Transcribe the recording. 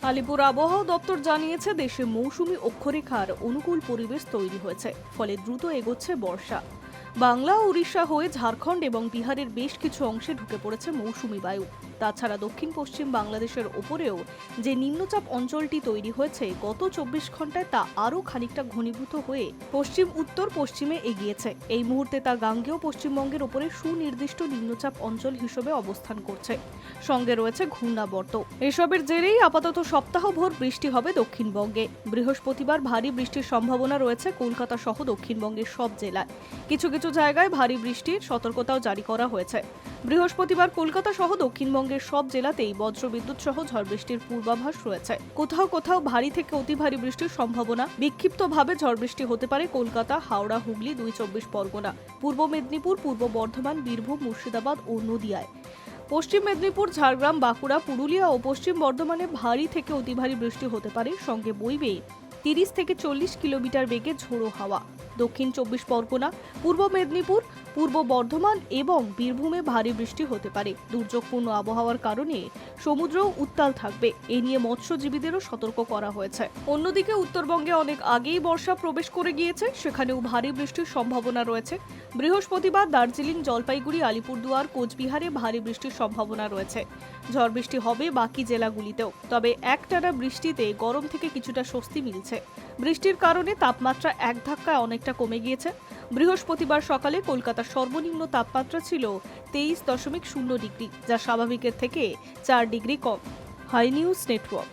আলিপুর আবহাওয়া দপ্তর জানিয়েছে দেশে মৌসুমী অক্ষরেখার অনুকূল পরিবেশ তৈরি হয়েছে, ফলে দ্রুত এগোচ্ছে বর্ষা। বাংলা, উড়িষ্যা হয়ে ঝাড়খণ্ড এবং বিহারের বেশ কিছু অংশে ঢুকে পড়েছে মৌসুমী বায়ু। তাছাড়া দক্ষিণ পশ্চিম বাংলাদেশের ওপরেও যে নিম্নচাপ অঞ্চলটি তৈরি হয়েছে, গত 24 ঘন্টায় তা আরও খানিকটা ঘনীভূত হয়ে পশ্চিম উত্তর পশ্চিমে এগিয়েছে। এই মুহূর্তে তা গাঙ্গেয় পশ্চিমবঙ্গের ওপরে সুনির্দিষ্ট নিম্নচাপ অঞ্চল হিসেবে অবস্থান করছে। সঙ্গে রয়েছে ঘূর্ণাবর্ত। এসবের জেরেই আপাতত সপ্তাহভর বৃষ্টি হবে দক্ষিণবঙ্গে। বৃহস্পতিবার ভারী বৃষ্টির সম্ভাবনা রয়েছে কলকাতা সহ দক্ষিণবঙ্গের সব জেলায়। কিছু কিছু জায়গায় ভারী বৃষ্টির সতর্কতাও জারি করা হয়েছে। বৃহস্পতিবার কলকাতা সহ দক্ষিণবঙ্গের সব জেলাতেই বজ্রবিদ্যুৎ সহ ঝড় বৃষ্টির পূর্বাভাস রয়েছে। কোথাও কোথাও ভারী থেকে অতি ভারী বৃষ্টির সম্ভাবনা। বিক্ষিপ্তভাবে ঝড় বৃষ্টি হতে পারে কলকাতা, হাওড়া, হুগলি, 24 পরগনা, পূর্ব মেদিনীপুর, পূর্ব বর্ধমান, বীরভূম, মুর্শিদাবাদ ও নদিয়ায়। পশ্চিম মেদিনীপুর, ঝাড়গ্রাম, বাঁকুড়া, পুরুলিয়া ও পশ্চিম বর্ধমানে ভারী থেকে অতি ভারী বৃষ্টি হতে পারে। সঙ্গে বইবে 30 থেকে 40 কিলোমিটার বেগে ঝোড়ো হাওয়া। দক্ষিণ 24 পরগনা, পূর্ব মেদিনীপুর, পূর্ব বর্ধমান এবং বীরভূমে ভারী বৃষ্টি হতে পারে। দুর্যোগপূর্ণ আবহাওয়ার কারণে সমুদ্রও উত্তাল থাকবে। এ নিয়ে মৎস্যজীবীদেরও সতর্ক করা হয়েছে। অন্যদিকে উত্তরবঙ্গে অনেক আগেই বর্ষা প্রবেশ করে গিয়েছে, সেখানেও ভারী বৃষ্টির সম্ভাবনা রয়েছে। বৃহস্পতিবার দার্জিলিং, জলপাইগুড়ি, আলিপুরদুয়ার, কোচবিহারে ভারী বৃষ্টির সম্ভাবনা রয়েছে। ঝড় বৃষ্টি হবে বাকি জেলাগুলিতেও। তবে একটানা বৃষ্টিতে গরম থেকে কিছুটা স্বস্তি মিলছে। বৃষ্টির কারণে তাপমাত্রা এক ধাক্কায় অনেকটা কমে গিয়েছে। বৃহস্পতিবার সকালে কলকাতার সর্বনিম্ন তাপমাত্রা ছিল 23.0 ডিগ্রি, যা স্বাভাবিকের থেকে 4 ডিগ্রি কম। High news network.